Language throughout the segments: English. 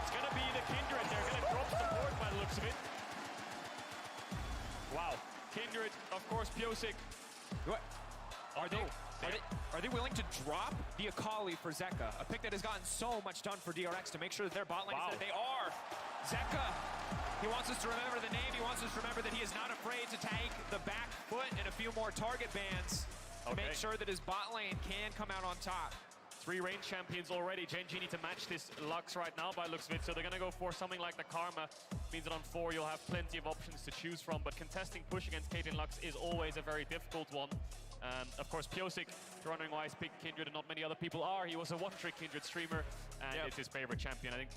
It's gonna be the Kindred. They're gonna drop support by the looks of it. Wow. Kindred, of course, Piosik. What? Are they willing to drop the Akali for Zeka? A pick that has gotten so much done for DRX to make sure that their bot lane is that they are. Zeka, he wants us to remember the name. He wants us to remember that he is not afraid to take the back foot and a few more target bans to make sure that his bot lane can come out on top. 3 range champions already. Gen.G need to match this Lux right now by looks of it, so they're gonna go for something like the Karma. Means that on 4 you'll have plenty of options to choose from, but contesting push against Caitlyn Lux is always a very difficult one. Of course, Piosik, if you're wondering why he's picked Kindred and not many other people are, he was a one-trick Kindred streamer, and it's his favorite champion. I think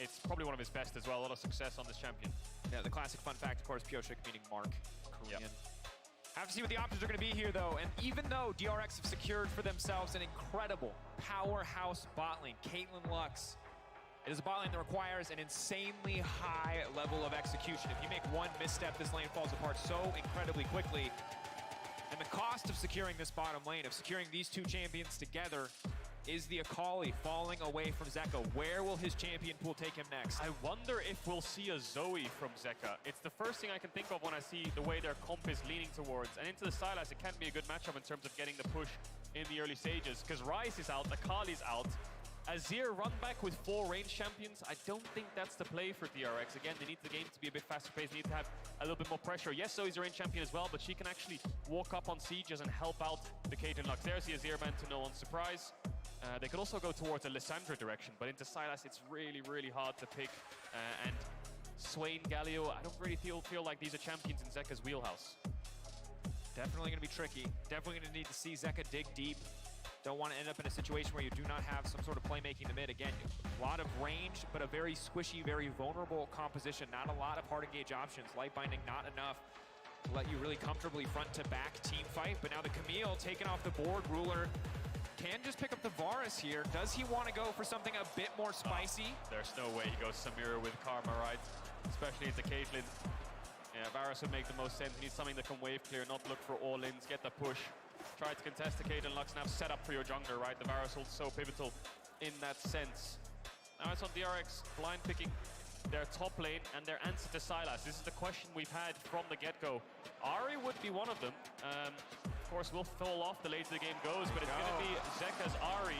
it's probably one of his best as well. A lot of success on this champion. Yeah, the classic fun fact, of course, Piosik meaning Mark, Korean. Have to see what the options are going to be here, though. And even though DRX have secured for themselves an incredible powerhouse bot lane, Caitlyn Lux, it is a bot lane that requires an insanely high level of execution. If you make one misstep, this lane falls apart so incredibly quickly. And the cost of securing this bottom lane, of securing these two champions together, is the Akali falling away from Zeka. Where will his champion pool take him next? I wonder if we'll see a Zoe from Zeka. It's the first thing I can think of when I see the way their comp is leaning towards. And into the Sylas, it can be a good matchup in terms of getting the push in the early stages. Because Ryze is out, Akali's out. Azir run back with 4 range champions. I don't think that's the play for DRX. Again, they need the game to be a bit faster paced. They need to have a little bit more pressure. Yes, Zoe's a range champion as well, but she can actually walk up on sieges and help out the Caitlyn Lux. There's the Azir ban to no one's surprise. They could also go towards a Lissandra direction, but into Sylas, it's really, really hard to pick. And Swain, Galio, I don't really feel like these are champions in Zeka's wheelhouse. Definitely going to be tricky. Definitely going to need to see Zeka dig deep. Don't want to end up in a situation where you do not have some sort of playmaking in the mid. Again, a lot of range, but a very squishy, very vulnerable composition. Not a lot of hard engage options. Light binding, not enough to let you really comfortably front to back team fight. But now the Camille taken off the board. Ruler can just pick up the Varus here. Does he want to go for something a bit more spicy? There's no way he goes Samira with Karma, right? Especially into Caitlyn. Yeah, Varus would make the most sense. He needs something that can wave clear, not look for all-ins, get the push. Try to contest the Caitlyn Lux and have set up for your jungler, right? The Varus ult so pivotal in that sense. Now it's on DRX, blind picking their top lane and their answer to Sylas. This is the question we've had from the get-go. Ahri would be one of them. Of course, we'll fall off the later the game goes, but it's going to be Zeka's Ahri.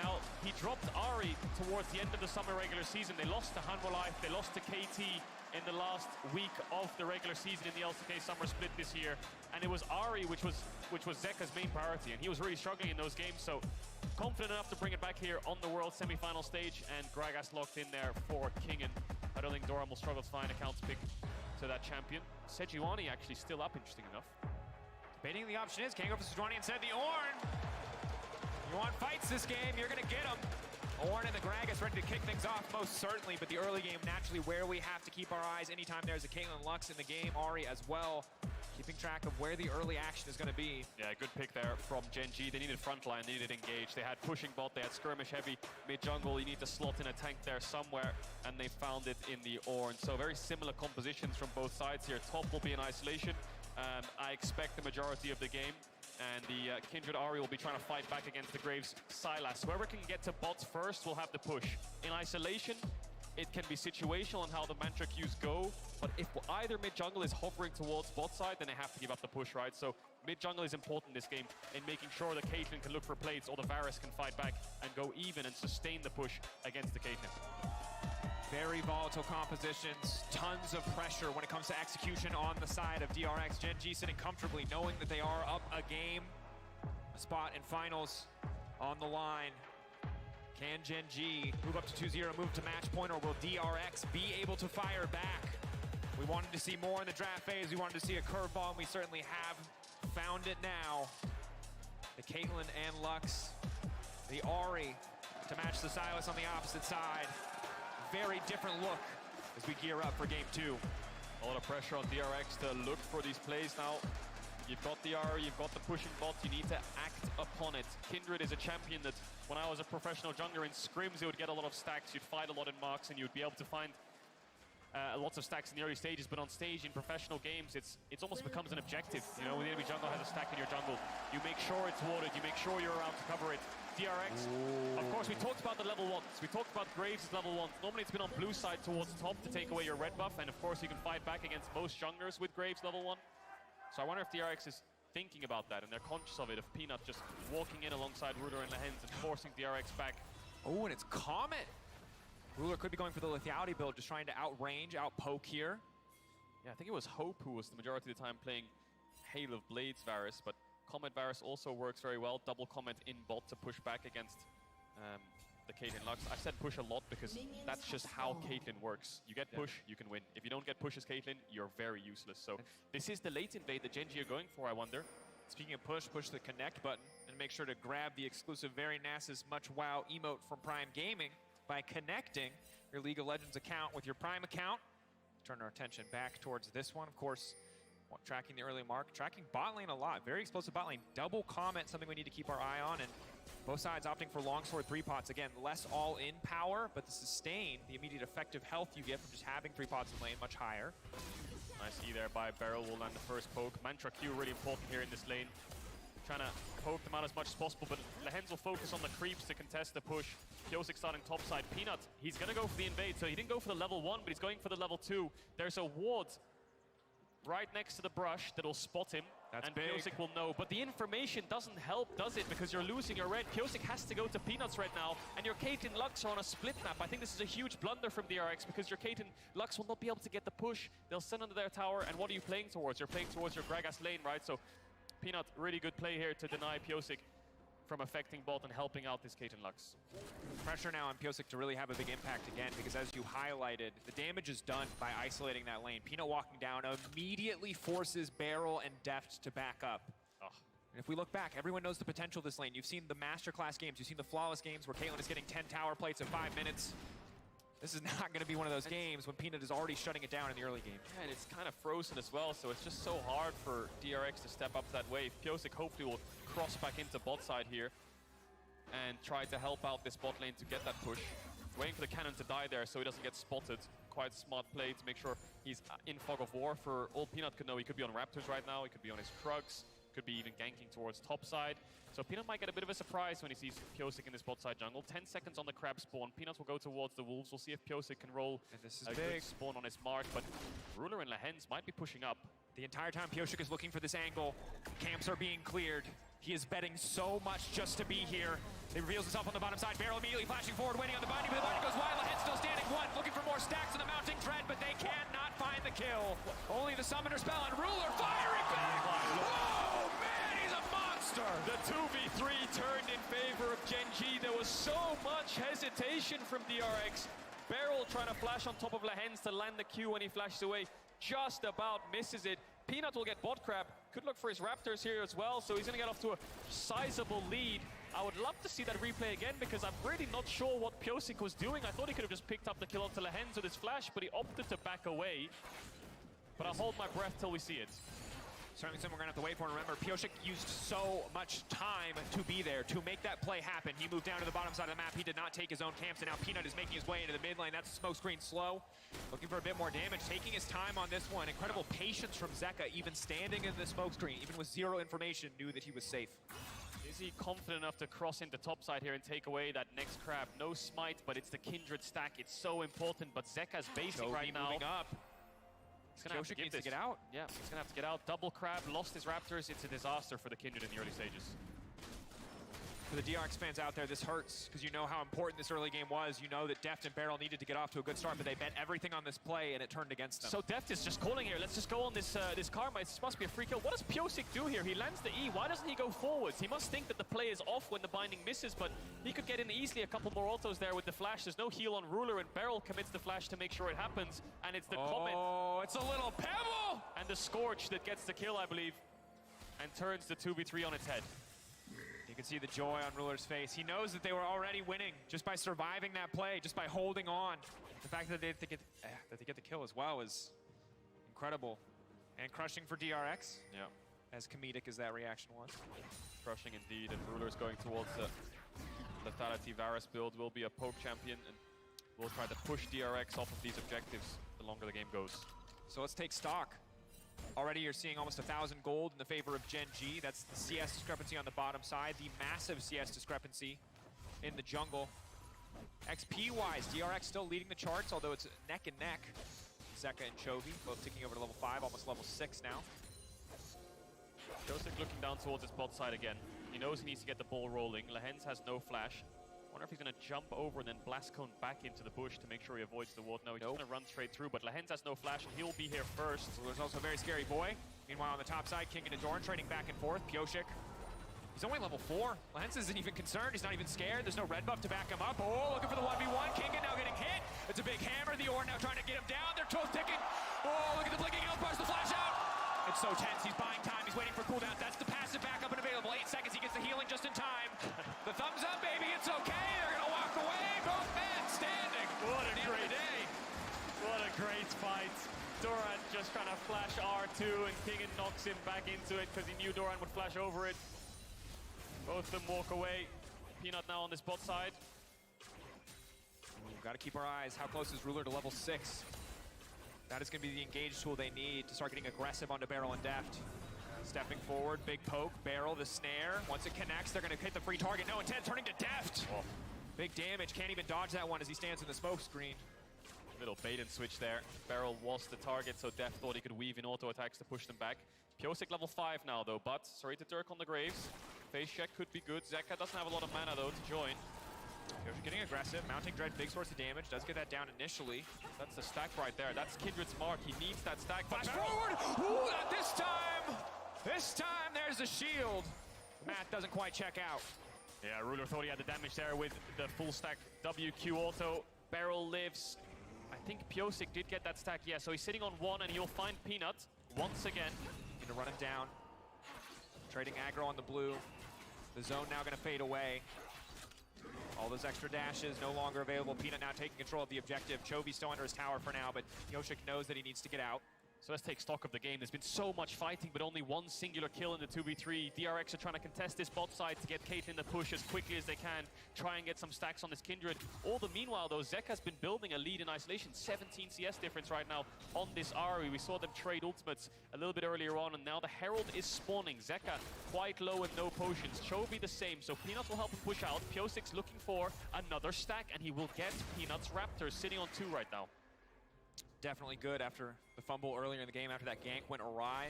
Now, he dropped Ahri towards the end of the summer regular season. They lost to Hanwha, they lost to KT in the last week of the regular season in the LCK summer split this year. And it was Ahri which was Zeka's main priority, and he was really struggling in those games, so confident enough to bring it back here on the World semi-final stage, and Gragas locked in there for Kingen. I don't think Doran will struggle to find a counter pick to that champion. Sejuani actually still up, interesting enough. Debating the option is, can't go for Sejuani instead. The Ornn! You want fights this game, you're gonna get them. Ornn and the Gragas ready to kick things off, most certainly, but the early game naturally where we have to keep our eyes anytime there's a Caitlyn Lux in the game, Ahri as well. Keeping track of where the early action is going to be. Yeah, good pick there from Gen.G. They needed frontline, they needed engage. They had pushing bot, they had skirmish heavy, mid-jungle. You need to slot in a tank there somewhere, and they found it in the Ornn. So very similar compositions from both sides here. Top will be in isolation. I expect the majority of the game. And the Kindred Ahri will be trying to fight back against the Graves Sylas. Whoever can get to bots first will have the push. In isolation, it can be situational on how the mantra queues go, but if either mid-jungle is hovering towards bot side, then they have to give up the push, right? So mid-jungle is important in this game in making sure that Caitlyn can look for plates or the Varus can fight back and go even and sustain the push against the Caitlyn. Very volatile compositions, tons of pressure when it comes to execution on the side of DRX. Gen.G sitting comfortably, knowing that they are up a game. A spot in finals on the line. Can Gen.G move up to 2-0, move to match point, or will DRX be able to fire back? We wanted to see more in the draft phase. We wanted to see a curveball, and we certainly have found it now. The Caitlyn and Lux, the Ahri to match the Sylas on the opposite side. Very different look as we gear up for game 2. A lot of pressure on DRX to look for these plays now. You've got the Ahri, you've got the pushing bot, you need to act upon it. Kindred is a champion that, when I was a professional jungler in scrims, you would get a lot of stacks, you'd fight a lot in marks, and you'd be able to find lots of stacks in the early stages, but on stage in professional games, it's almost becomes an objective. You know, when the enemy jungle has a stack in your jungle, you make sure it's warded, you make sure you're around to cover it, DRX. Of course, we talked about the level 1s. We talked about Graves' level 1s. Normally, it's been on blue side towards top to take away your red buff, and of course, you can fight back against most junglers with Graves level 1. So I wonder if DRX is thinking about that, and they're conscious of it, of Peanut just walking in alongside Ruler and Lehens and forcing DRX back. Oh, and it's Comet. Ruler could be going for the lethality build, just trying to outrange, outpoke here. Yeah, I think it was Hope who was the majority of the time playing Hail of Blades Varus, but Comet Varus also works very well. Double Comet in bot to push back against the Caitlyn Lux. I've said push a lot because that's just how Caitlyn works. You get push, you can win. If you don't get push as Caitlyn, you're very useless. So this is the late invade that Gen.G are going for, I wonder. Speaking of push the connect button and make sure to grab the exclusive Very Nasa's Much Wow emote from Prime Gaming by connecting your League of Legends account with your Prime account. Turn our attention back towards this one. Of course, tracking the early mark, tracking bot lane a lot. Very explosive bot lane. Double Comet, something we need to keep our eye on. And both sides opting for longsword 3-pots. Again, less all-in power, but the sustain, the immediate effective health you get from just having 3 pots in lane, much higher. Nice E there by Beryl, will land the first poke. Mantra Q really important here in this lane. Trying to poke them out as much as possible, but Lehens will focus on the creeps to contest the push. Pyosik starting topside. Peanut, he's going to go for the invade, so he didn't go for the level 1, but he's going for the level 2. There's a ward right next to the brush that'll spot him, and Pyosik will know. But the information doesn't help, does it? Because you're losing your red. Pyosik has to go to Peanut's red now, and your Caitlyn Lux are on a split map. I think this is a huge blunder from DRX, because your Caitlyn Lux will not be able to get the push. They'll send under their tower, and what are you playing towards? You're playing towards your Gragas lane, right? So Peanut, really good play here to deny Pyosik from affecting bot and helping out this Caitlyn Lux. Pressure now on Pyosik to really have a big impact again, because as you highlighted, the damage is done by isolating that lane. Peanut walking down immediately forces Beryl and Deft to back up. And if we look back, everyone knows the potential of this lane. You've seen the masterclass games, you've seen the flawless games where Caitlyn is getting 10 tower plates in 5 minutes. This is not going to be one of those games when Peanut is already shutting it down in the early game. Yeah, and it's kind of frozen as well, so it's just so hard for DRX to step up that wave. Pyosik hopefully will cross back into bot side here and try to help out this bot lane to get that push. Waiting for the cannon to die there so he doesn't get spotted. Quite smart play to make sure he's in fog of war. For all Peanut could know, he could be on Raptors right now, he could be on his Krugs, could be even ganking towards top side. So Peanut might get a bit of a surprise when he sees Pyosik in this bot side jungle. 10 seconds on the crab spawn. Peanut will go towards the wolves. We'll see if Pyosik can roll a good spawn on his mark, but Ruler and Lehens might be pushing up. The entire time Pyosik is looking for this angle. Camps are being cleared. He is betting so much just to be here. He reveals himself on the bottom side. Beryl immediately flashing forward, waiting on the binding, but the binding goes wide. Lehens still standing. One, looking for more stacks in the mounting thread, but they cannot find the kill. Only the summoner spell, and Ruler firing back. Oh man, he's a monster. The 2v3 turned in favor of Gen.G. There was so much hesitation from DRX. Beryl trying to flash on top of Lehens to land the Q when he flashes away. Just about misses it. Peanut will get bot crab. Could look for his Raptors here as well, so he's going to get off to a sizable lead. I would love to see that replay again, because I'm really not sure what Pyosik was doing. I thought he could have just picked up the kill onto Lehens with his flash, but he opted to back away. But I'll hold my breath till we see it. Certainly something we're going to have to wait for. And remember, Pyosik used so much time to be there, to make that play happen. He moved down to the bottom side of the map. He did not take his own camps, and now Peanut is making his way into the mid lane. That's smoke screen slow. Looking for a bit more damage, taking his time on this one. Incredible patience from Zeka, even standing in the smoke screen, even with zero information, knew that he was safe. Is he confident enough to cross into topside here and take away that next crab? No smite, but it's the Kindred stack. It's so important, but Zeka's basing right now. Moving up. He's gonna have to give this. To get out. Yeah, he's gonna have to get out. Double crab, lost his Raptors. It's a disaster for the Kindred in the early stages. For the DRX fans out there, this hurts, because you know how important this early game was. You know that Deft and Beryl needed to get off to a good start, but they bet everything on this play, and it turned against them. So Deft is just calling here. Let's just go on this this Karma. It must be a free kill. What does Pyosik do here? He lands the E. Why doesn't he go forwards? He must think that the play is off when the binding misses, but he could get in easily a couple more autos there with the flash. There's no heal on Ruler, and Beryl commits the flash to make sure it happens, and it's the Comet. Oh, it's a little pebble! And the Scorch that gets the kill, I believe, and turns the 2v3 on its head. You can see the joy on Ruler's face. He knows that they were already winning just by surviving that play, just by holding on. The fact that they get the kill as well is incredible. And crushing for DRX. Yeah. As comedic as that reaction was. Crushing indeed, and Ruler's going towards the Lethality Varus build. Will be a poke champion, and we'll try to push DRX off of these objectives the longer the game goes. So let's take stock. Already you're seeing almost 1,000 gold in the favor of Gen.G. That's the CS discrepancy on the bottom side, the massive CS discrepancy in the jungle. XP-wise, DRX still leading the charts, although it's neck and neck. Zeka and Chovy both ticking over to level 5, almost level 6 now. Joseph looking down towards his bot side again. He knows he needs to get the ball rolling. Lehens has no flash. Wonder if he's going to jump over and then blast cone back into the bush to make sure he avoids the ward. No, he's just going to run straight through, but Lehens has no flash and he'll be here first. So there's also a very scary boy. Meanwhile, on the top side, King and Adoran trading back and forth. Pyosik, he's only level 4. Lehens isn't even concerned. He's not even scared. There's no red buff to back him up. Oh, looking for the 1v1. King now getting hit. It's a big hammer. The Orn now trying to get him down. They're both ticking. Oh, look at the blinking health bars. The flash out. It's so tense. He's buying time. He's waiting for cooldown. That's the passive backup and available. 8 seconds. He gets the healing just in time. The thumbs up, baby. It's okay. They're going to walk away. Both men standing. What a great day. What a great fight. Doran just trying to flash R2 and King knocks him back into it because he knew Doran would flash over it. Both of them walk away. Peanut now on this bot side. Got to keep our eyes. How close is Ruler to level 6? That is going to be the engage tool they need to start getting aggressive onto Barrel and Deft. Stepping forward, big poke, Barrel, the snare. Once it connects, they're going to hit the free target. No intent, turning to Deft. Oh. Big damage, can't even dodge that one as he stands in the smoke screen. Little bait and switch there. Barrel was the target, so Deft thought he could weave in auto attacks to push them back. Pyosik level 5 now though, but sorry to Dirk on the graves. Face check could be good. Zeka doesn't have a lot of mana though to join. Pyosik getting aggressive, mounting Dread, big source of damage, does get that down initially. That's the stack right there. That's Kindred's mark. He needs that stack. Flash forward! Ooh, not this time! This time there's a shield. Matt doesn't quite check out. Yeah, Ruler thought he had the damage there with the full stack WQ auto. Barrel lives. I think Pyosik did get that stack. Yeah, so he's sitting on 1 and he'll find Peanut once again. Need to run him down. Trading aggro on the blue. The zone now going to fade away. All those extra dashes no longer available. Peanut now taking control of the objective. Chovy still under his tower for now, but Pyosik knows that he needs to get out. So let's take stock of the game. There's been so much fighting, but only one singular kill in the 2v3. DRX are trying to contest this bot side to get Caitlyn the push as quickly as they can. Try and get some stacks on this Kindred. All the meanwhile, though, Zeka's been building a lead in isolation. 17 CS difference right now on this Ahri. We saw them trade ultimates a little bit earlier on, and now the Herald is spawning. Zeka quite low and no potions. Chovy the same, so Peanut will help him push out. Pyosik's looking for another stack, and he will get Peanut's Raptors sitting on 2 right now. Definitely good after the fumble earlier in the game, after that gank went awry.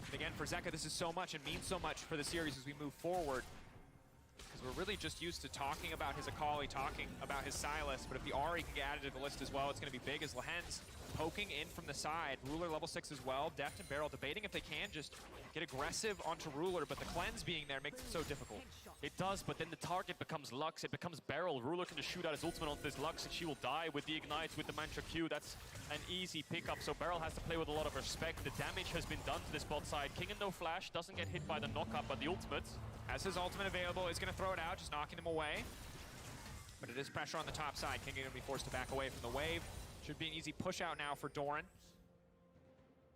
And again, for Zeka, this is so much and means so much for the series as we move forward. Because we're really just used to talking about his Akali, talking about his Sylas, but if the Ahri can get added to the list as well, it's going to be big as Lehens poking in from the side. Ruler level 6 as well. Deft and Barrel debating if they can just get aggressive onto Ruler, but the cleanse being there makes it so difficult. It does, but then the target becomes Lux, it becomes Barrel. Ruler can just shoot out his ultimate onto this Lux and she will die with the ignites, with the Mantra Q. That's an easy pickup, so Barrel has to play with a lot of respect. The damage has been done to this bot side. King and no flash, doesn't get hit by the knockup, but the ultimate. As his ultimate available, is going to throw it out, just knocking them away. But it is pressure on the top side. King going to be forced to back away from the wave. Should be an easy push out now for Doran.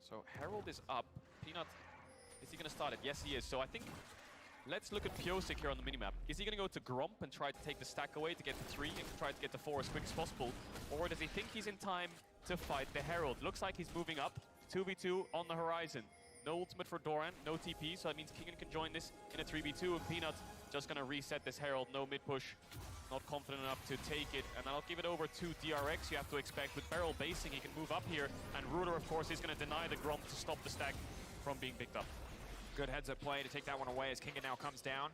So Herald is up. Peanut, is he going to start it? Yes, he is. So I think let's look at Pyosik here on the minimap. Is he going to go to Gromp and try to take the stack away to get to 3 and try to get to 4 as quick as possible? Or does he think he's in time to fight the Herald? Looks like he's moving up. 2v2 on the horizon. No ultimate for Doran, no TP, so that means Keegan can join this in a 3v2, and Peanut just going to reset this Herald. No mid-push, not confident enough to take it, and I'll give it over to DRX. You have to expect with Barrel basing, he can move up here, and Ruler, of course, is going to deny the Gromp to stop the stack from being picked up. Good heads-up play to take that one away as Kinga now comes down.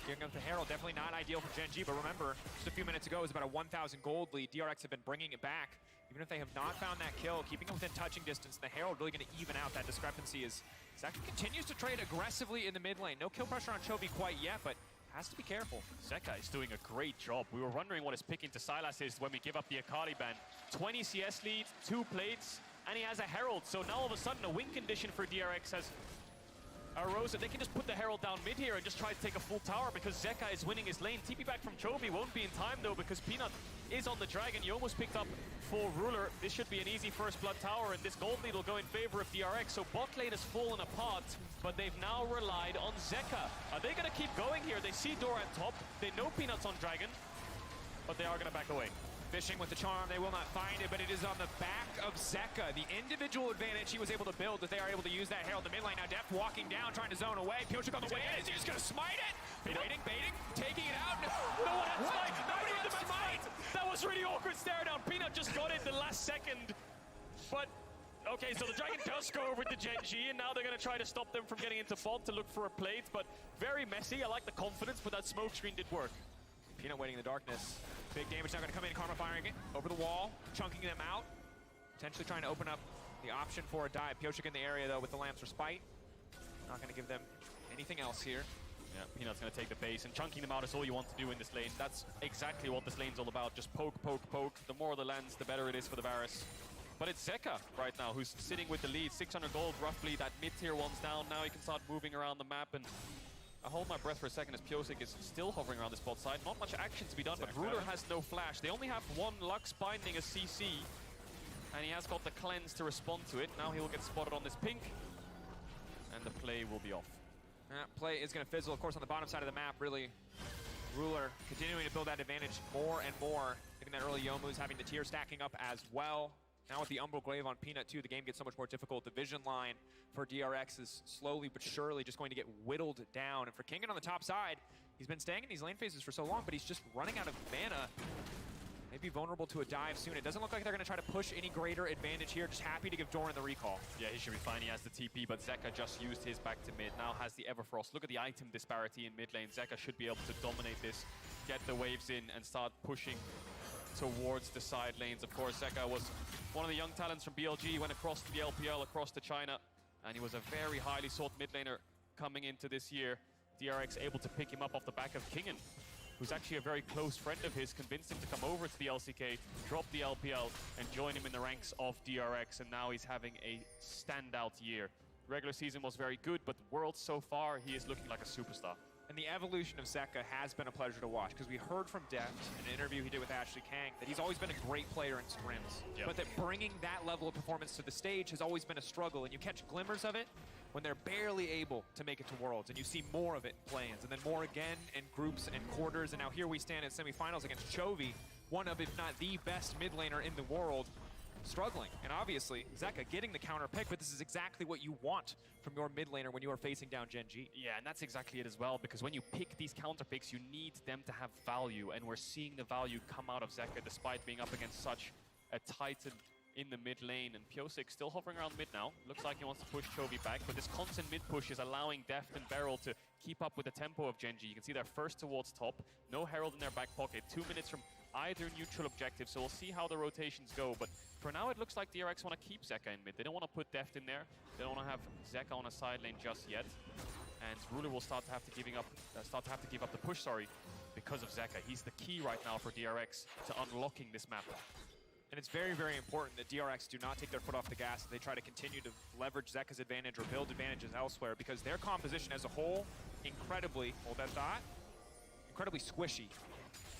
Giving up the Herald, definitely not ideal for Gen.G, but remember, just a few minutes ago, it was about a 1,000 gold lead. DRX have been bringing it back. Even if they have not found that kill, keeping them within touching distance, the Herald really going to even out that discrepancy as Zeka continues to trade aggressively in the mid lane. No kill pressure on Chovy quite yet, but has to be careful. Zeka is doing a great job. We were wondering what his pick into Sylas is when we give up the Akali ban. 20 CS lead, 2 plates, and he has a Herald. So now all of a sudden a win condition for DRX has arose. They can just put the Herald down mid here and just try to take a full tower because Zeka is winning his lane. TP back from Chovy won't be in time though because Peanut is on the dragon. You almost picked up for Ruler. This should be an easy first blood tower and this gold lead will go in favor of DRX. So bot lane has fallen apart, but they've now relied on Zeka. Are they going to keep going here? They see Doran top. They know Peanut's on dragon, but they are going to back away. Fishing with the charm, they will not find it, but it is on the back of Zeka. The individual advantage he was able to build, that they are able to use that Herald in the mid lane. Now Deft walking down, trying to zone away. Piotrek on the way in, is he just gonna smite it? Baiting, taking it out. No one had smite! Nobody had smite! That was really awkward stare down. Peanut just got it the last second. But, okay, so the Dragon does go over to Gen.G, and now they're gonna try to stop them from getting into bot to look for a plate, but very messy. I like the confidence, but that smoke screen did work. Peanut waiting in the darkness. Big damage now going to come in. Karma firing it over the wall, chunking them out. Potentially trying to open up the option for a dive. Piotrek in the area, though, with the Lamb's Respite. Not going to give them anything else here. Yeah, Peanut's going to take the base, and chunking them out is all you want to do in this lane. That's exactly what this lane's all about. Just poke, poke, poke. The more the lands, the better it is for the Varus. But it's Zeka right now who's sitting with the lead. 600 gold, roughly. That mid-tier one's down. Now he can start moving around the map, and I hold my breath for a second as Piotrek is still hovering around the spot side. Not much action to be done, but Ruler has no flash. They only have one Lux binding a CC, and he has got the cleanse to respond to it. Now he'll get spotted on this pink, and the play will be off. That play is going to fizzle, of course, on the bottom side of the map, really. Ruler continuing to build that advantage more and more. Getting that early Youmu's, having the tier stacking up as well. Now with the Umbral Glaive on Peanut too, the game gets so much more difficult. The vision line for DRX is slowly but surely just going to get whittled down. And for Kingen on the top side, he's been staying in these lane phases for so long, but he's just running out of mana. Maybe vulnerable to a dive soon. It doesn't look like they're going to try to push any greater advantage here. Just happy to give Doran the recall. Yeah, he should be fine. He has the TP, but Zeka just used his back to mid. Now has the Everfrost. Look at the item disparity in mid lane. Zeka should be able to dominate this, get the waves in, and start pushing towards the side lanes. Of course, Zeka was one of the young talents from BLG, went across to the LPL, across to China, and he was a very highly sought mid laner coming into this year. DRX able to pick him up off the back of Kingen, who's actually a very close friend of his, convinced him to come over to the LCK, drop the LPL, and join him in the ranks of DRX, and now he's having a standout year. Regular season was very good, but Worlds so far, he is looking like a superstar. And the evolution of Zeka has been a pleasure to watch, because we heard from Deft in an interview he did with Ashley Kang that he's always been a great player in scrims, but that bringing that level of performance to the stage has always been a struggle, and you catch glimmers of it when they're barely able to make it to Worlds, and you see more of it in play-ins, and then more again in groups and quarters, and now here we stand at semifinals against Chovy, one of, if not the best mid laner in the world, struggling. And obviously, Zeka getting the counter pick, but this is exactly what you want from your mid laner when you are facing down Gen.G. Yeah, and that's exactly it as well, because when you pick these counter picks, you need them to have value, and we're seeing the value come out of Zeka despite being up against such a titan in the mid lane. And Piotrek still hovering around mid now. Looks like he wants to push Chovy back, but this constant mid push is allowing Deft and Beryl to keep up with the tempo of Gen.G. You can see they're first towards top, no Herald in their back pocket, 2 minutes from either neutral objective, so we'll see how the rotations go. But for now, it looks like DRX want to keep Zeka in mid. They don't want to put Deft in there. They don't want to have Zeka on a side lane just yet. And Ruler will start to have to give up the push, because of Zeka. He's the key right now for DRX to unlocking this map. And it's very, very important that DRX do not take their foot off the gas, and they try to continue to leverage Zeka's advantage or build advantages elsewhere, because their composition as a whole, incredibly, hold that thought, incredibly squishy.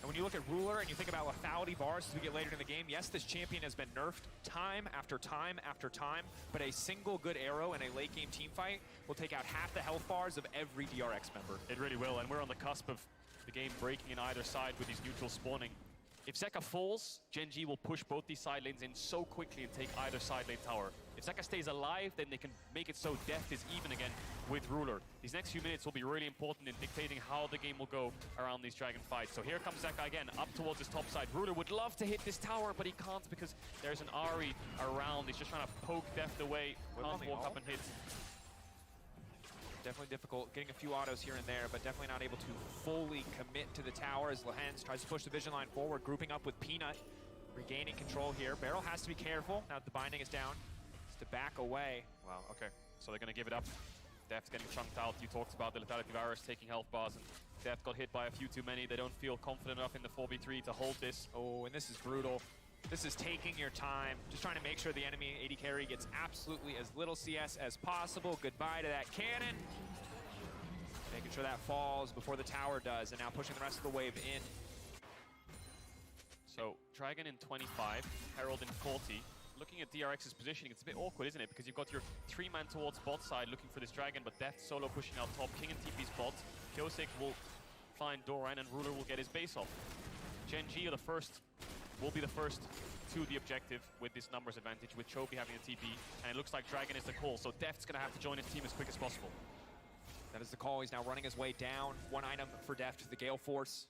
And when you look at Ruler and you think about lethality bars as we get later in the game, yes, this champion has been nerfed time after time after time, but a single good arrow in a late game team fight will take out half the health bars of every DRX member. It really will, and we're on the cusp of the game breaking in either side with these neutral spawning. If Zeka falls, Gen.G will push both these side lanes in so quickly and take either side lane tower. If Zeka stays alive, then they can make it so Death is even again with Ruler. These next few minutes will be really important in dictating how the game will go around these dragon fights. So here comes Zeka again, up towards his top side. Ruler would love to hit this tower, but he can't because there's an Ahri around. He's just trying to poke Death away, can't walk up and hit. Definitely difficult getting a few autos here and there, but definitely not able to fully commit to the tower as Lehens tries to push the vision line forward, grouping up with Peanut, regaining control here. Beryl has to be careful now that the binding is down. It's to back away. Wow, okay. So they're going to give it up. Death's getting chunked out. You talked about the lethality virus taking health bars, and Death got hit by a few too many. They don't feel confident enough in the 4v3 to hold this. Oh, and this is brutal. This is taking your time, just trying to make sure the enemy AD carry gets absolutely as little CS as possible. Goodbye to that cannon. Making sure that falls before the tower does, and now pushing the rest of the wave in. So, Dragon in 25, Herald in 40. Looking at DRX's positioning, it's a bit awkward, isn't it? Because you've got your 3-man towards bot side looking for this Dragon, but Death solo pushing out top. King and TP's bot. Piotrek will find Doran, and Ruler will get his base off. Gen.G are the first will be the first to the objective with this numbers advantage, with Chovy having the TP, and it looks like Dragon is the call, so Deft's gonna have to join his team as quick as possible. That is the call. He's now running his way down. One item for Deft, the Gale Force.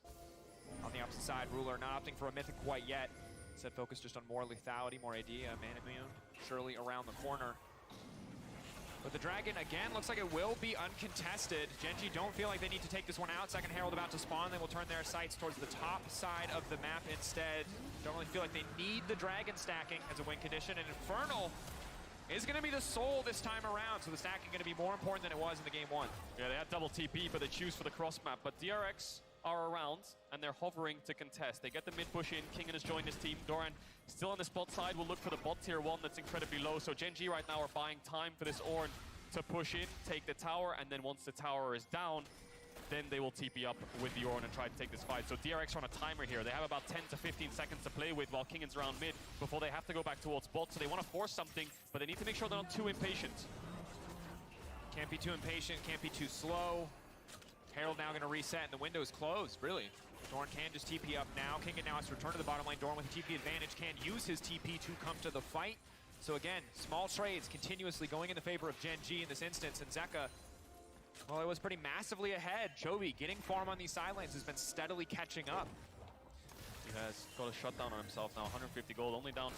On the opposite side, Ruler not opting for a Mythic quite yet. Instead focused just on more lethality, more AD, man immune, surely around the corner. But the Dragon, again, looks like it will be uncontested. Gen.G don't feel like they need to take this one out. Second Herald about to spawn. They will turn their sights towards the top side of the map instead. Don't really feel like they need the Dragon stacking as a win condition. And Infernal is going to be the soul this time around. So the stacking going to be more important than it was in the game one. Yeah, they had double TP, but they choose for the cross map. But DRX are around, and they're hovering to contest. They get the mid push in. Kingen has joined his team. Doran still on the spot side will look for the bot tier 1 that's incredibly low. So Gen.G right now are buying time for this Ornn to push in, take the tower, and then once the tower is down, then they will TP up with the Ornn and try to take this fight. So DRX are on a timer here. They have about 10 to 15 seconds to play with while Kingen's around mid before they have to go back towards bot. So they want to force something, but they need to make sure they're not too impatient. Can't be too impatient, can't be too slow. Herald now going to reset, and the window is closed, really. Dorn can just TP up now. Kingen now has to return to the bottom lane. Dorn with a TP advantage can use his TP to come to the fight. So again, small trades continuously going in the favor of Gen.G in this instance, and Zeka, well, it was pretty massively ahead. Chovy getting farm on these side lanes has been steadily catching up. He has got a shutdown on himself now, 150 gold, only down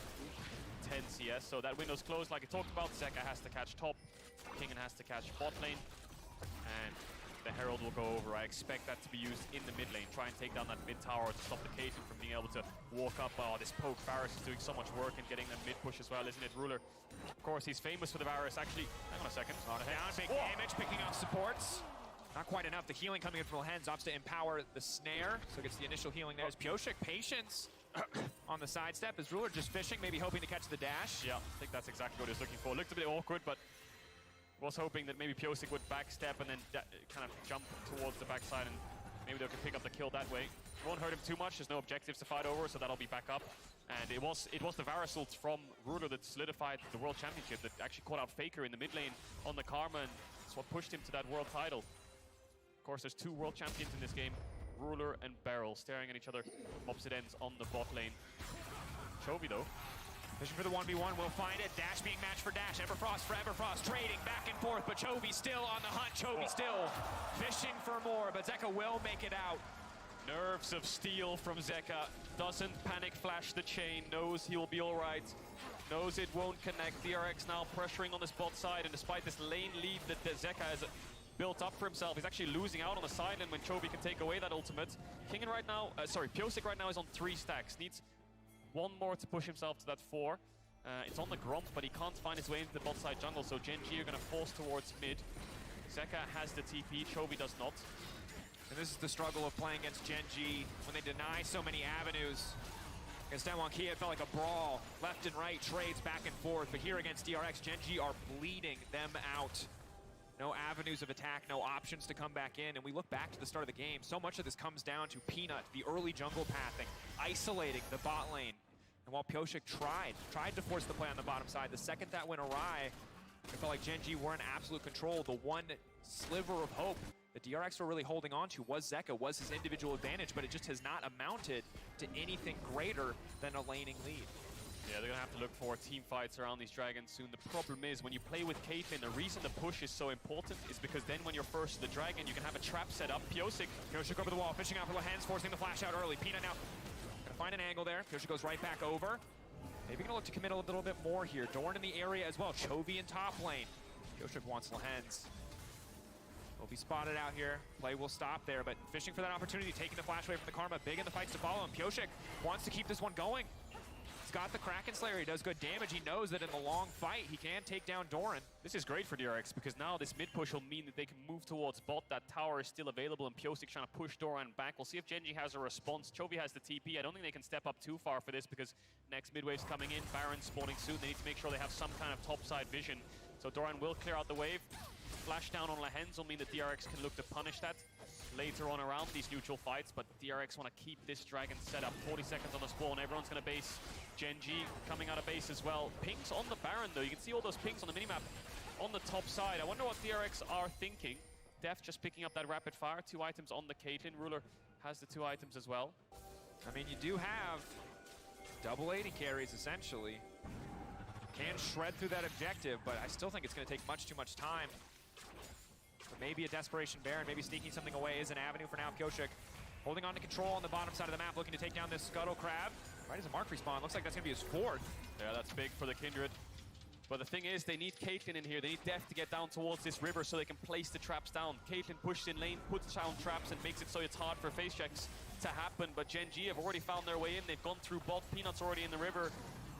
10 CS. So that window's closed like I talked about. Zeka has to catch top, Kingen has to catch bot lane, and the Herald will go over. I expect that to be used in the mid lane. Try and take down that mid tower to stop the Caitlyn from being able to walk up. Oh, this poke Varus is doing so much work and getting that mid push as well, isn't it, Ruler? Of course, he's famous for the Varus. Actually, hang on a second. Down, big damage, picking up supports. Not quite enough. The healing coming in from the hands opts to empower the snare. So gets the initial healing there. As Pyosik, patience on the sidestep. Is Ruler just fishing, maybe hoping to catch the dash? Yeah, I think that's exactly what he was looking for. Looked a bit awkward, but was hoping that maybe Pyosik would backstep and then kind of jump towards the backside, and maybe they could pick up the kill that way. Won't hurt him too much. There's no objectives to fight over, so that'll be back up. And it was the Varus ult from Ruler that solidified the World Championship, that actually caught out Faker in the mid lane on the Karma, and it's what pushed him to that world title. Of course, there's two world champions in this game, Ruler and Beryl, staring at each other opposite ends on the bot lane. Chovy, though, fishing for the 1v1, will find it. Dash being matched for Dash. Everfrost for Everfrost. Trading back and forth, but Chovy still on the hunt. Chovy still fishing for more, but Zeka will make it out. Nerves of steel from Zeka. Doesn't panic flash the chain. Knows he will be all right. Knows it won't connect. DRX now pressuring on this bot side, and despite this lane lead that Zeka has built up for himself, he's actually losing out on the side lane when Chovy can take away that ultimate. Kingen right now, Pyosik right now is on 3 stacks. Needs one more to push himself to that 4. It's on the Gromp, but he can't find his way into the bot side jungle, so Gen.G are going to force towards mid. Zeka has the TP, Chovy does not. And this is the struggle of playing against Gen.G when they deny so many avenues. Against DRX, it felt like a brawl. Left and right, trades back and forth. But here against DRX, Gen.G are bleeding them out. No avenues of attack, no options to come back in. And we look back to the start of the game. So much of this comes down to Peanut, the early jungle pathing, isolating the bot lane. And while Pyosik tried to force the play on the bottom side, the second that went awry, it felt like Gen.G were in absolute control. The one sliver of hope that DRX were really holding on to was Zeka, was his individual advantage, but it just has not amounted to anything greater than a laning lead. Yeah, they're gonna have to look for team fights around these dragons soon. The problem is, when you play with Caitlyn, the reason the push is so important is because then when you're first to the dragon, you can have a trap set up. Pyosik over the wall, fishing out for the hands, forcing the flash out early. Peanut now gonna find an angle there. Pyosik goes right back over. Maybe gonna look to commit a little bit more here. Dorn in the area as well. Chovy in top lane. Pyosik wants Lehens. Will be spotted out here. Play will stop there, but fishing for that opportunity, taking the flash away from the Karma. Big in the fights to follow him. Pyosik wants to keep this one going. He's got the Kraken Slayer. He does good damage. He knows that in the long fight, he can take down Doran. This is great for DRX because now this mid push will mean that they can move towards bot. That tower is still available, and Pyosik trying to push Doran back. We'll see if Gen.G has a response. Chovy has the TP. I don't think they can step up too far for this because next mid wave's coming in. Baron spawning soon. They need to make sure they have some kind of topside vision. So Doran will clear out the wave. Flash down on Lehens will mean that DRX can look to punish that later on around these neutral fights, but DRX want to keep this dragon set up. 40 seconds on the spawn. Everyone's going to base. Gen.G coming out of base as well. Pings on the Baron, though. You can see all those pings on the minimap on the top side. I wonder what DRX are thinking. Def just picking up that rapid fire. 2 items on the Caitlyn. Ruler has the 2 items as well. I mean, you do have Double 80 carries, essentially. Can shred through that objective, but I still think it's going to take much too much time. But maybe a Desperation Baron, maybe sneaking something away is an avenue for now. Pyosik holding on to control on the bottom side of the map, looking to take down this Scuttle Crab. Right as a mark respawn, looks like that's going to be his fourth. Yeah, that's big for the Kindred. But the thing is, they need Caitlyn in here. They need Deft to get down towards this river so they can place the traps down. Caitlyn pushes in lane, puts down traps, and makes it so it's hard for face checks to happen. But Gen.G have already found their way in. They've gone through bot. Peanut's already in the river.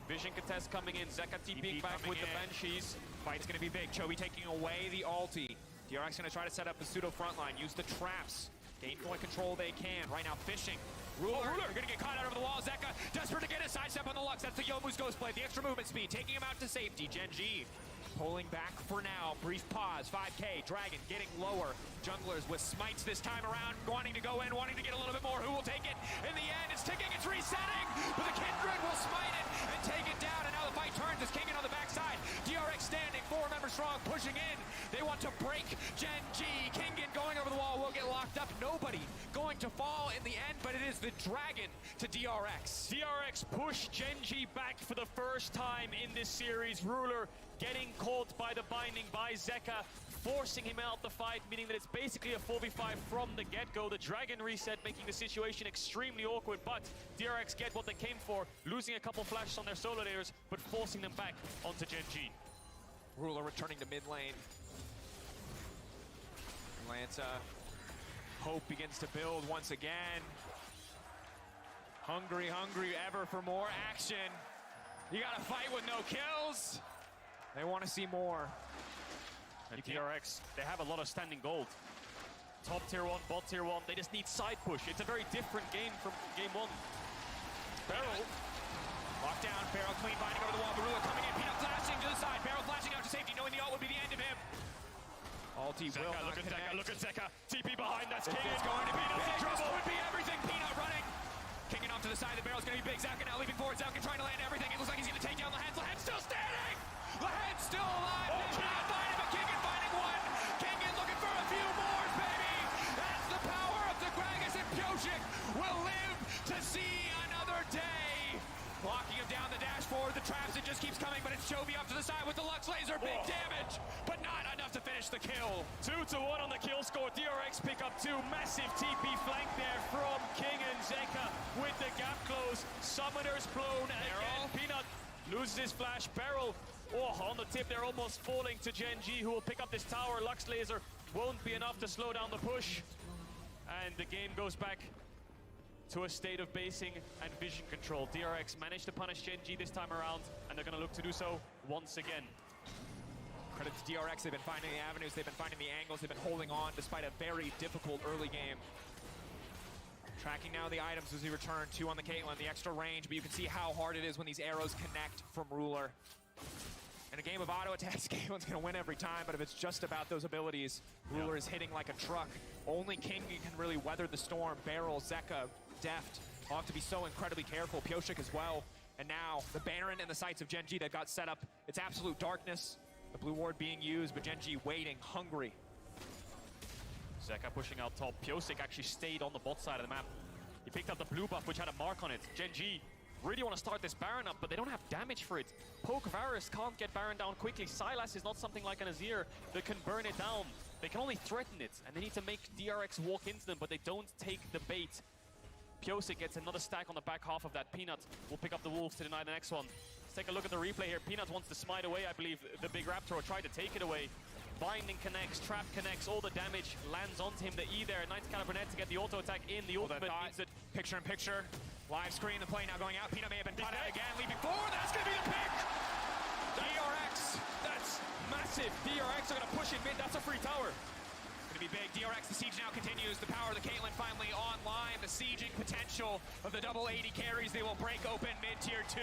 Vision contest coming in. Zeka TPing back with the Banshees. Fight's going to be big. Chovy taking away the ulti. DRX going to try to set up a pseudo frontline. Use the traps. Gain point control they can. Right now, fishing. Ruler, you're going to get caught out over the wall. Zeka, desperate to get a sidestep on the Lux. That's the Yomu's Ghost Blade. The extra movement speed, taking him out to safety. Gen.G pulling back for now. Brief pause. 5K. Dragon getting lower. Junglers with smites this time around. Wanting to go in, wanting to get a little bit more. Who will take it? In the end, it's ticking, it's resetting. But the Kindred will smite it and take it down. And now the fight turns as Kingen on the backside. DRX standing, 4 members strong, pushing in. They want to break Gen.G. Kingen going over the wall will get locked up. Nobody going to fall in the end, but it is the Dragon to DRX. DRX push Gen.G back for the first time in this series. Ruler getting caught by the binding by Zeka, forcing him out the fight, meaning that it's basically a 4v5 from the get-go. The Dragon reset making the situation extremely awkward, but DRX get what they came for, losing a couple flashes on their solo layers, but forcing them back onto Gen.G. Ruler returning to mid lane. Atlanta, hope begins to build once again. Hungry ever for more action. You gotta fight with no kills. They want to see more. And DRX, they have a lot of standing gold. Top tier 1, bot tier 1, they just need side push. It's a very different game from game 1. Barrel. Locked down, Barrel clean binding over the wall. Barula coming in, Peanut flashing to the side. Barrel flashing out to safety, knowing the ult would be the end of him. Ulti will not look at connect. Zeka, look at Zeka. TP behind, that's King. It's going to be Peanut's in trouble. This would be everything. Peanut running. Kicking off to the side, the Barrel's going to be big. Zeka now leaping forward. Zeka trying to land everything. It looks like he's going to take down the Lehens. Lehens still standing. Lehens still alive. Not finding, but Kingen finding one. Kingen looking for a few more, baby. That's the power of the Gragas, and Pyosik will live to see another day. Blocking him down the dash forward, the traps, it just keeps coming, but it's Chovy up to the side with the Lux Laser, big damage, but not enough to finish the kill. 2-1 on the kill score. DRX pick up 2. Massive TP flank there from King and Zeka with the gap close. Summoners blown again. Peanut loses his flash. Barrel, on the tip, they're almost falling to Gen.G, who will pick up this tower. Lux Laser won't be enough to slow down the push. And the game goes back to a state of basing and vision control. DRX managed to punish Gen.G this time around, and they're going to look to do so once again. Credit to DRX, they've been finding the avenues, they've been finding the angles, they've been holding on despite a very difficult early game. Tracking now the items as we return. 2 on the Caitlyn, the extra range, but you can see how hard it is when these arrows connect from Ruler. In a game of auto attacks, Caitlyn's gonna win every time, but if it's just about those abilities, Ruler is hitting like a truck. Only King can really weather the storm. Barrel, Zeka, Deft, all have to be so incredibly careful. Pyosik as well. And now, the Baron and the sights of Gen.G that got set up. It's absolute darkness. The blue ward being used, but Gen.G waiting, hungry. Zeka pushing out top. Pyosik actually stayed on the bot side of the map. He picked up the blue buff, which had a mark on it. Gen.G really want to start this Baron up, but they don't have damage for it. Poke Varus can't get Baron down quickly. Sylas is not something like an Azir that can burn it down. They can only threaten it, and they need to make DRX walk into them, but they don't take the bait. Pyosik gets another stack on the back half of that. Peanut will pick up the Wolves to deny the next one. Let's take a look at the replay here. Peanut wants to smite away, I believe, the big Raptor, or try to take it away. Binding connects, trap connects, all the damage lands onto him. The E there, 90 caliber net to get the auto attack in. The ultimate means that picture-in-picture. Live screen, the play now going out. Peanut may have been caught out again, leaping forward. That's going to be the pick! DRX, that's massive. DRX are going to push in mid. That's a free tower. Going to be big. DRX, the siege now continues. The power of the Caitlyn finally online. The sieging potential of the double 80 carries. They will break open mid-tier 2.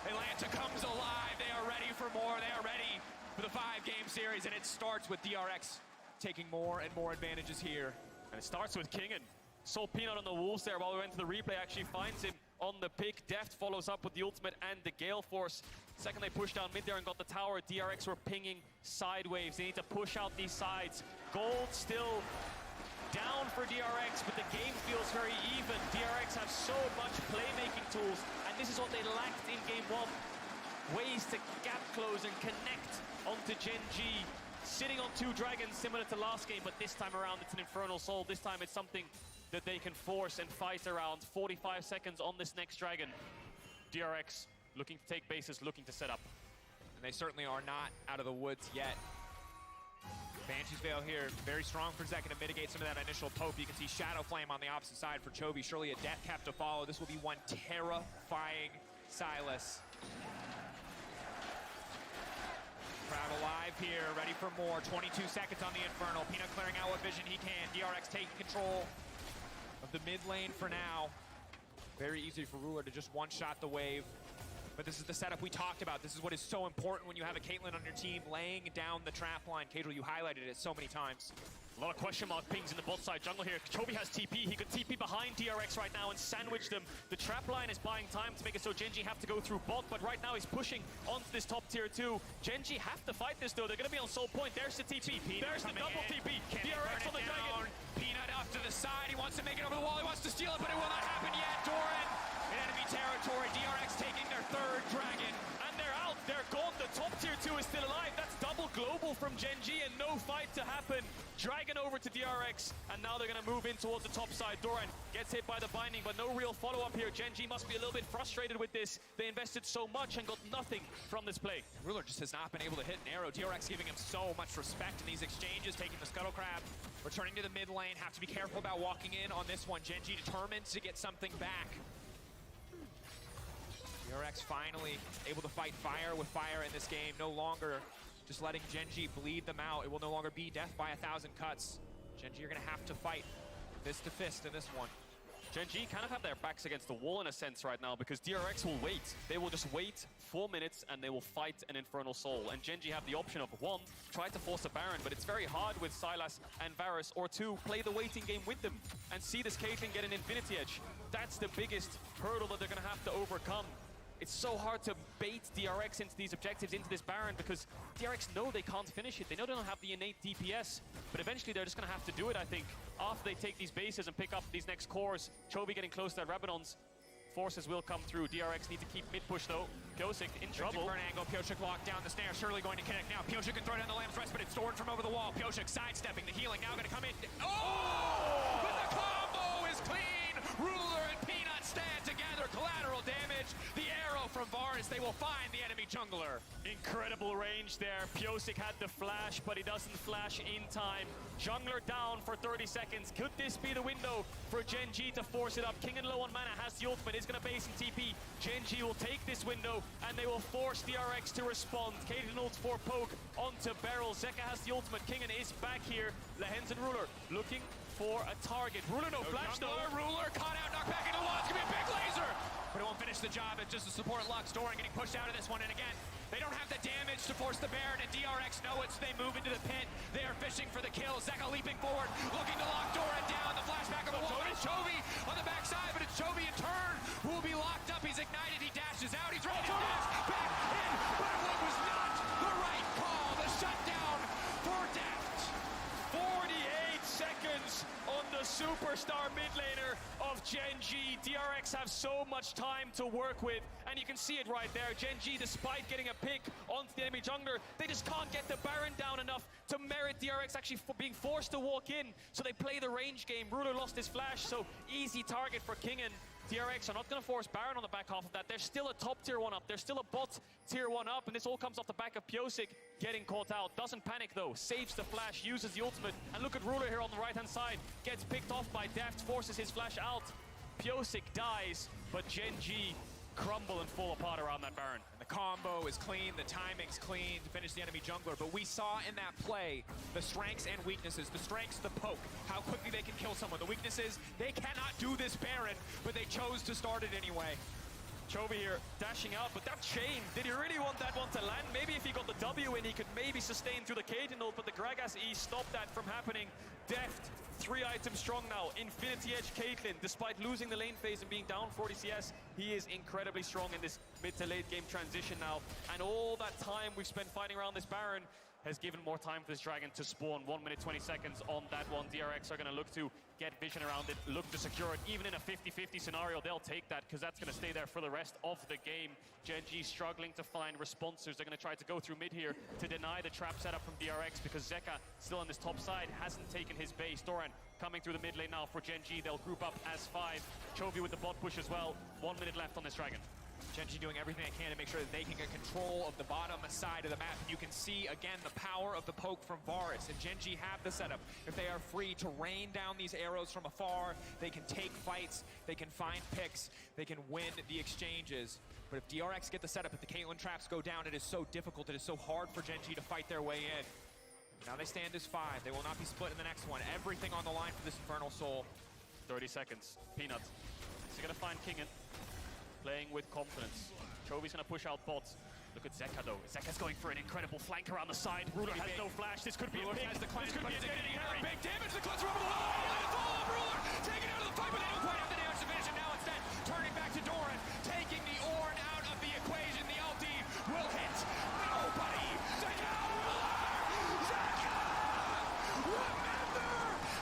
Atlanta comes alive. They are ready for more. They are ready for the 5-game series, and it starts with DRX taking more and more advantages here. And it starts with Kingen. Saw Peanut on the Wolves there while we went to the replay. Actually finds him on the pick. Deft follows up with the ultimate and the Gale Force. Second, they pushed down mid there and got the tower. DRX were pinging side waves. They need to push out these sides. Gold still down for DRX, but the game feels very even. DRX have so much playmaking tools, and And this is what they lacked in game one. Ways to gap close and connect onto Gen.G. Sitting on 2 dragons, similar to last game, but this time around it's an Infernal Soul. This time it's something that they can force and fight around. 45 seconds on this next dragon. DRX looking to take bases, looking to set up. And they certainly are not out of the woods yet. Banshee's Veil here, very strong for Zeka to mitigate some of that initial poke. You can see Shadow Flame on the opposite side for Chovy. Surely a death cap to follow. This will be one terrifying Sylas. Crowd alive here, ready for more. 22 seconds on the Infernal. Peanut clearing out what vision he can. DRX taking control of the mid lane for now. Very easy for Ruler to just one-shot the wave. But this is the setup we talked about. This is what is so important when you have a Caitlyn on your team laying down the trap line. Cadril, you highlighted it so many times. A lot of question mark pings in the bot side jungle here. Chovy has TP. He could TP behind DRX right now and sandwich them. The trap line is buying time to make it so Gen.G have to go through bot, but right now he's pushing onto this top tier 2. Gen.G have to fight this though. They're going to be on soul point. There's the TP. There's the double TP. DRX on the dragon. Peanut off to the side. He wants to make it over the wall. He wants to steal it, but it will not happen yet. Doran in enemy territory. DRX taking their 3rd dragon. And they're out. They're gone. The top tier 2 is still alive. That's double global from Gen.G and no fight to happen. Dragon over to DRX, and now they're going to move in towards the top side. Doran gets hit by the binding, but no real follow-up here. Gen.G must be a little bit frustrated with this. They invested so much and got nothing from this play. Ruler just has not been able to hit an arrow. DRX giving him so much respect in these exchanges, taking the Scuttle Crab, returning to the mid lane. Have to be careful about walking in on this one. Gen.G determined to get something back. DRX finally able to fight fire with fire in this game. No longer just letting Gen.G bleed them out. It will no longer be death by 1,000 cuts. Gen.G are going to have to fight fist to fist in this one. Gen.G kind of have their backs against the wall in a sense right now because DRX will wait. They will just wait 4 minutes and they will fight an Infernal Soul. And Gen.G have the option of 1, try to force a Baron, but it's very hard with Sylas and Varus, or 2, play the waiting game with them and see this Caitlyn get an Infinity Edge. That's the biggest hurdle that they're going to have to overcome. It's so hard to bait DRX into these objectives, into this Baron, because DRX know they can't finish it. They know they don't have the innate DPS, but eventually they're just going to have to do it, I think, after they take these bases and pick up these next cores. Chovy getting close to that Rabadons. Forces will come through. DRX need to keep mid-push, though. Pyosik in trouble. Burn angle. Pyosik locked down the snare. Surely going to connect now. Pyosik can throw down the Lamb's Rest, but it's stored from over the wall. Pyosik sidestepping. The healing now going to come in. Oh! But the combo is clean! Ruler and Peanut stand together. Collateral damage. The arrow from Varus. They will find the enemy jungler. Incredible range there. Pyosik had the flash, but he doesn't flash in time. Jungler down for 30 seconds. Could this be the window for Gen.G to force it up? King and low on mana has the ultimate. Is going to base in TP. Gen.G will take this window, and they will force DRX to respond. Caitlyn ults for poke onto Beryl. Zeka has the ultimate. Kingen is back here. Lehens and Ruler looking for a target. Ruler no flash though. Ruler caught out, knocked back into the wall. It's going to be a big laser. But it won't finish the job. It's just a support Lux. Doran getting pushed out of this one. And again, they don't have the damage to force the Baron, and DRX know it, so they move into the pit. They are fishing for the kill. Zeka leaping forward, looking to lock Doran down. The flashback on the wall. It's Chovy on the backside, but it's Chovy in turn who will be locked up. He's ignited. He dashes out. He's ready to dash back in. But it was not the right call. The shutdown for Deft. 48 seconds on the superstar mid laner of Gen.G. DRX have so much time to work with, and you can see it right there. Gen.G, despite getting a pick onto the enemy jungler, they just can't get the Baron down enough to merit DRX actually being forced to walk in. So they play the range game. Ruler lost his flash, so easy target for Kingen. DRX are not going to force Baron on the back half of that. There's still a top tier 1 up. There's still a bot tier 1 up, and this all comes off the back of Pyosik getting caught out. Doesn't panic though. Saves the flash, uses the ultimate, and look at Ruler here on the right-hand side. Gets picked off by Deft, forces his flash out. Pyosik dies, but Gen.G crumble and fall apart around that Baron. And the combo is clean, the timing's clean to finish the enemy jungler, but we saw in that play the strengths and weaknesses. The strengths, the poke, how quickly they can kill someone. The weaknesses, they cannot do this Baron, but they chose to start it anyway. Chovy here dashing out, but that chain, did he really want that one to land? Maybe if he got the W in, he could maybe sustain through the Caitlyn ult, but the Gragas E stopped that from happening. Deft, 3 items strong now. Infinity Edge Caitlyn, despite losing the lane phase and being down 40 CS, he is incredibly strong in this mid to late game transition now. And all that time we've spent fighting around this Baron, has given more time for this dragon to spawn. 1 minute, 20 seconds on that one. DRX are going to look to get vision around it, look to secure it. Even in a 50-50 scenario, they'll take that because that's going to stay there for the rest of the game. Gen.G struggling to find responsers. They're going to try to go through mid here to deny the trap setup from DRX because Zeka, still on this top side, hasn't taken his base. Doran coming through the mid lane now for Gen.G. They'll group up as 5. Chovy with the bot push as well. 1 minute left on this dragon. Gen.G doing everything they can to make sure that they can get control of the bottom side of the map. And you can see, again, the power of the poke from Varus. And Gen.G have the setup. If they are free to rain down these arrows from afar, they can take fights, they can find picks, they can win the exchanges. But if DRX get the setup, if the Caitlyn traps go down, it is so difficult, it is so hard for Gen.G to fight their way in. Now they stand as 5. They will not be split in the next one. Everything on the line for this Infernal Soul. 30 seconds. Peanut. He's going to find Kingen. Playing with confidence. Chovy's going to push out bots. Look at Zeka though. Zeka's going for an incredible flank around the side. Ruler has no flash. This could be a pick. This could be a Big damage. The clutch over the line. And the fall of Ruler. Taking out of the fight, but they don't quite have the damage division. Now instead, turning back to Doran. Taking the Ornn out of the equation. The ulti will hit nobody. Zeka! Ruler! Zeka! Remember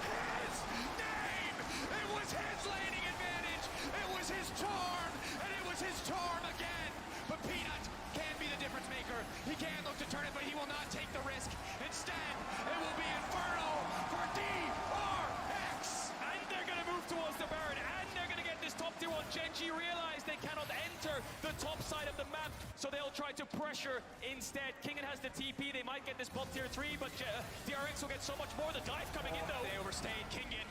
his name! It was his laning advantage. It was his charm. And it was his charm again. But Peanut can be the difference maker. He can look to turn it, but he will not take the risk. Instead, it will be Inferno for DRX. And they're going to move towards the Baron, and they're going to get this top tier one. Gen.G realize they cannot enter the top side of the map, so they'll try to pressure instead. Kingen has the TP. They might get this bot tier 3, but DRX will get so much more. The dive coming in, though. They overstayed. Kingen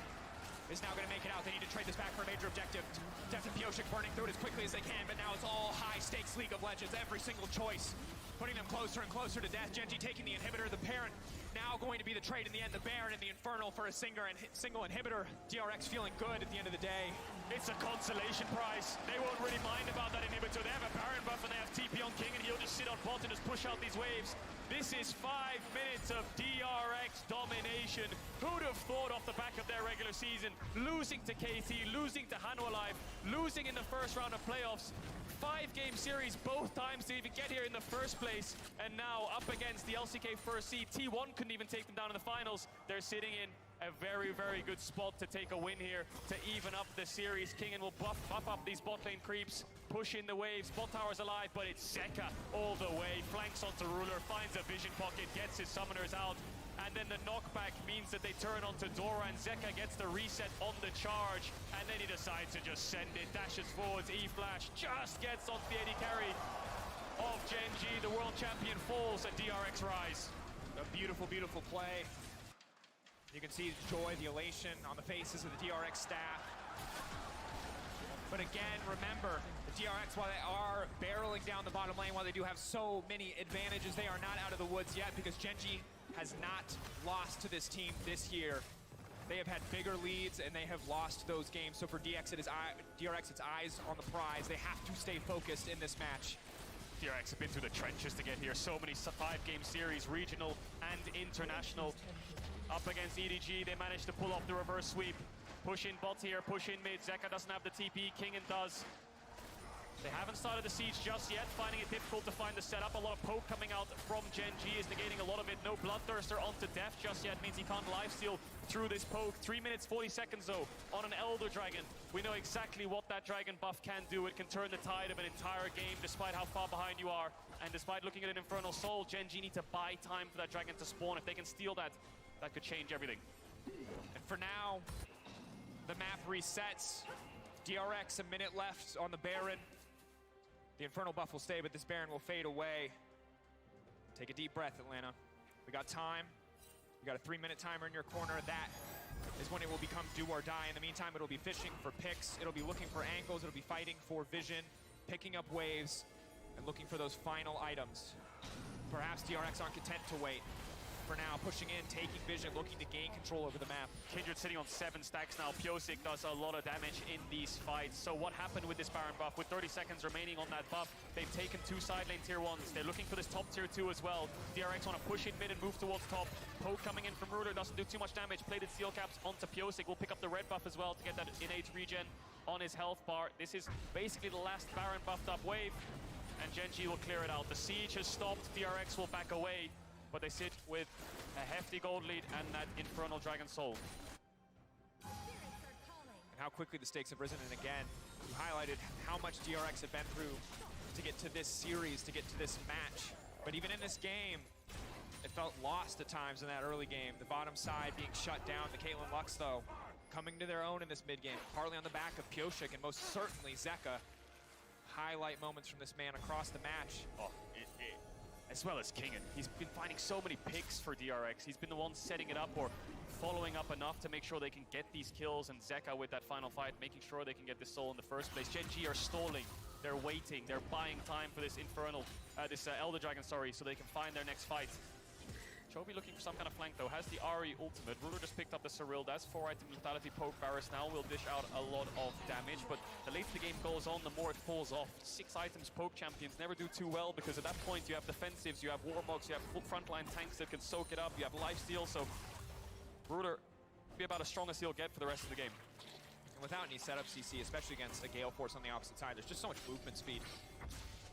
is now going to make it out. They need to trade this back for a major objective. Deft and Pioshik burning through it as quickly as they can, but now it's all high-stakes League of Legends. Every single choice putting them closer and closer to death. Gen.G taking the inhibitor, the parent now going to be the trade in the end. The Baron and the Infernal for a single inhibitor. DRX feeling good at the end of the day. It's a consolation prize. They won't really mind about that inhibitor. They have a Baron buff and they have TP on King, and he'll just sit on bot and just push out these waves. This is 5 minutes of DRX domination. Who'd have thought off the back of their regular season, losing to KT, losing to Hanu Alive, losing in the first round of playoffs. 5-game series both times to even get here in the first place. And now up against the LCK first seed. T1 couldn't even take them down in the finals. They're sitting in a very, very good spot to take a win here to even up the series. Kingen will buff up these bot lane creeps, push in the waves. Bot tower's alive, but it's Zeka all the way. Flanks onto Ruler, finds a vision pocket, gets his summoners out. And then the knockback means that they turn onto Dora, and Zeka gets the reset on the charge. And then he decides to just send it, dashes forwards, E-Flash, just gets onto the AD carry of Gen.G. The world champion falls and DRX rise. A beautiful, beautiful play. You can see the joy, the elation on the faces of the DRX staff. But again, remember, the DRX, while they are barreling down the bottom lane, while they do have so many advantages, they are not out of the woods yet because Gen.G has not lost to this team this year. They have had bigger leads and they have lost those games. So for DRX, it's eyes on the prize. They have to stay focused in this match. DRX have been through the trenches to get here. So many 5-game series, regional and international. Up against EDG, they managed to pull off the reverse sweep. Push in bot here, push in mid. Zeka doesn't have the TP, Kingen does. They haven't started the siege just yet, finding it difficult to find the setup. A lot of poke coming out from Gen.G is negating a lot of it. No Bloodthirster onto death just yet, means he can't lifesteal through this poke. 3 minutes, 40 seconds though, on an Elder Dragon. We know exactly what that Dragon buff can do. It can turn the tide of an entire game, despite how far behind you are. And despite looking at an Infernal Soul, Gen.G need to buy time for that Dragon to spawn. If they can steal that, that could change everything. And for now, the map resets. DRX, a minute left on the Baron. The Infernal buff will stay, but this Baron will fade away. Take a deep breath, Atlanta. We got time. We got a 3-minute timer in your corner. That is when it will become do or die. In the meantime, it'll be fishing for picks. It'll be looking for angles. It'll be fighting for vision, picking up waves, and looking for those final items. Perhaps DRX aren't content to wait. For now, pushing in, taking vision, looking to gain control over the map. Kindred sitting on 7 stacks now. Pioshik does a lot of damage in these fights. So what happened with this Baron buff? With 30 seconds remaining on that buff, they've taken 2 side lane tier 1s. They're looking for this top tier 2 as well. DRX want to push in mid and move towards top. Poke coming in from Ruler doesn't do too much damage. Plated steel caps onto Pioshik. Will pick up the red buff as well to get that innate regen on his health bar. This is basically the last Baron buffed up wave, and Gen.G will clear it out. The siege has stopped. DRX will back away. but they sit with a hefty gold lead and that Infernal Dragon Soul. And how quickly the stakes have risen, and again, you highlighted how much DRX have been through to get to this series, to get to this match. But even in this game, it felt lost at times in that early game. The bottom side being shut down. The Caitlyn Lux, though, coming to their own in this mid game, partly on the back of Pyosik and most certainly Zeka. Highlight moments from this man across the match. Oh, as well as Kingen. He's been finding so many picks for DRX. He's been the one setting it up or following up enough to make sure they can get these kills, and Zeka with that final fight, making sure they can get this soul in the first place. Gen.G are stalling. They're waiting. They're buying time for this Elder Dragon, sorry, so they can find their next fight. Chovy looking for some kind of flank though, has the Ari ultimate. Ruler just picked up the Cyril. That's 4-item lethality poke. Varus now will dish out a lot of damage, but the later the game goes on, the more it falls off. 6 items poke champions never do too well because at that point you have defensives, you have warmogs, you have frontline tanks that can soak it up, you have lifesteal, so Ruler be about as strong as he'll get for the rest of the game. And without any setup CC, especially against a Gale Force on the opposite side, there's just so much movement speed.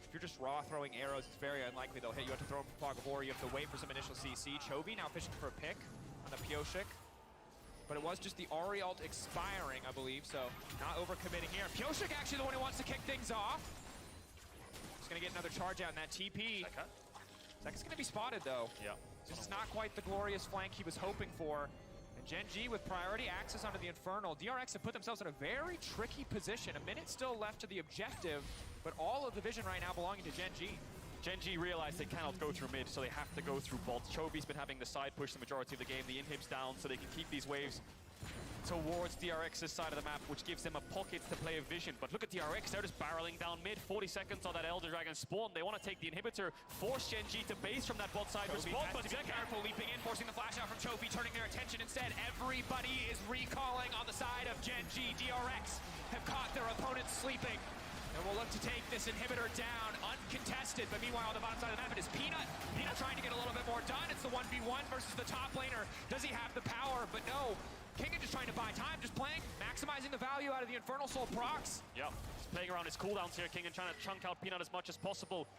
If you're just raw throwing arrows, it's very unlikely they'll hit. You have to throw them from Fog of War, you have to wait for some initial CC. Chovy now fishing for a pick on the Pyosik. But it was just the Ari ult expiring, I believe, so not overcommitting here. Pyosik actually the one who wants to kick things off. He's gonna get another charge out in that TP. Zeka's gonna be spotted though. Yeah. This is not quite the glorious flank he was hoping for. And Gen.G with priority access onto the Infernal. DRX have put themselves in a very tricky position. A minute still left to the objective, but all of the vision right now belonging to Gen.G. Gen.G realized they cannot go through mid, so they have to go through bot. Chovy's been having the side push the majority of the game. The inhib's down, so they can keep these waves towards DRX's side of the map, which gives them a pocket to play a vision. But look at DRX, they're just barreling down mid. 40 seconds on that Elder Dragon spawn. They want to take the inhibitor, force Gen.G to base from that bot side respawn, but Zeka careful, leaping in, forcing the flash out from Chovy, turning their attention instead. Everybody is recalling on the side of Gen.G. DRX have caught their opponents sleeping. And we'll look to take this inhibitor down, uncontested. But meanwhile, on the bottom side of the map, it is Peanut. Peanut trying to get a little bit more done. It's the 1v1 versus the top laner. Does he have the power? But no. Kingen just trying to buy time, just playing, maximizing the value out of the Infernal Soul procs. Yep, he's playing around his cooldowns here, Kingen trying to chunk out Peanut as much as possible.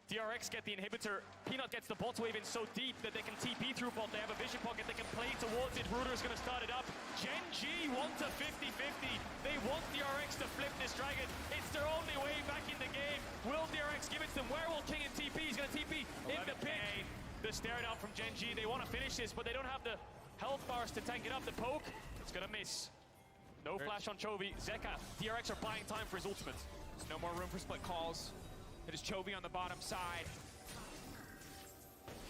DRX get the inhibitor. Peanut gets the bot wave in so deep that they can TP through bot. They have a vision pocket, they can play towards it. Ruder's gonna start it up. Gen.G want a 50-50. They want DRX to flip this dragon. It's their only way back in the game. Will DRX give it to them? Where will Kingen TP? He's gonna TP in the pit. The stare down from Gen.G. They want to finish this, but they don't have the health bars to tank it up. The poke, it's gonna miss. No flash on Chovy. Zeka, DRX are buying time for his ultimate. There's no more room for split calls. It is Chovy on the bottom side.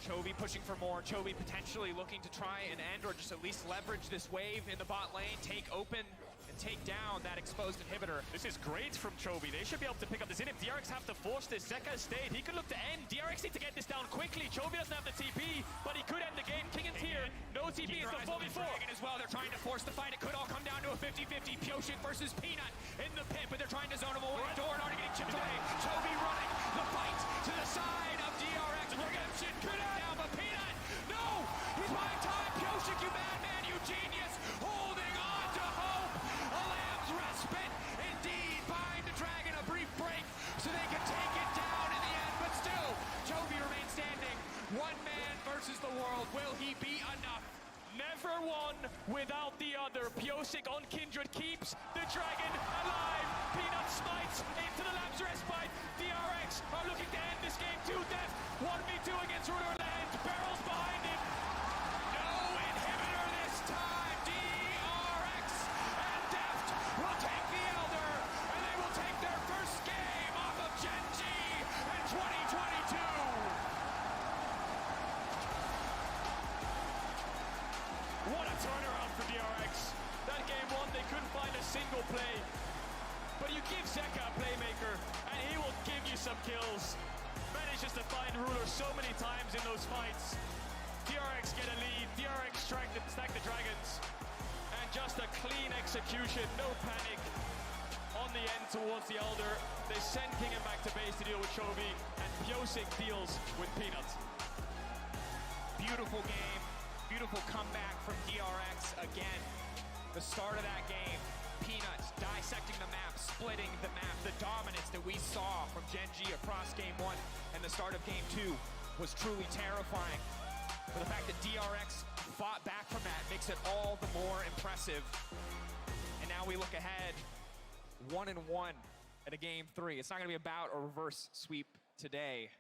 Chovy pushing for more. Chovy potentially looking to try and end or just at least leverage this wave in the bot lane, take open, and take down that exposed inhibitor. This is great from Chovy. They should be able to pick up this inhib. DRX have to force this. Zeka stayed. He could look to end. DRX need to get this down quickly. Chovy doesn't have the TP, but he could end the game. Kingen's here. No TP. It's the 4v4. As well. They're trying to force the fight. It could all come down to a 50-50. Pyosik versus Peanut in the pit, but they're trying to zone him away. Doran already getting chipped away. Chovy running the fight to the side of DRX. Redemption could down, but Peanut, no! He's buying time. Pyosik, you madman, you genius, holding on to hope. A lamb's respite, indeed, buying the dragon a brief break so they can take it down in the end. But still, Chovy remains standing. One man versus the world. Will he be enough? Never one without the other. Pyosik on Kindred keeps the dragon alive. Peanut smites into the Lamb's respite. DRX are looking to end this game to death. 1v2 against Ruler Land. Barrels behind him. No inhibitor this time. DRX and Deft will take the Elder, and they will take their first game off of Gen.G in 2022. What a turnaround for DRX. That game one, they couldn't find a single play. But you give Zeka a playmaker, and he will give you some kills. Manages to find Ruler so many times in those fights. DRX get a lead, DRX stack the dragons. And just a clean execution, no panic. On the end towards the Elder, they send Kingen back to base to deal with Chovy, and Pyosik deals with Peanut. Beautiful game. Beautiful comeback from DRX again. The start of that game, Peanut dissecting the map, splitting the map, the dominance that we saw from Gen.G across game one and the start of game two. was truly terrifying. But the fact that DRX fought back from that makes it all the more impressive. And now we look ahead, 1-1 at a game 3. It's not going to be about a reverse sweep today.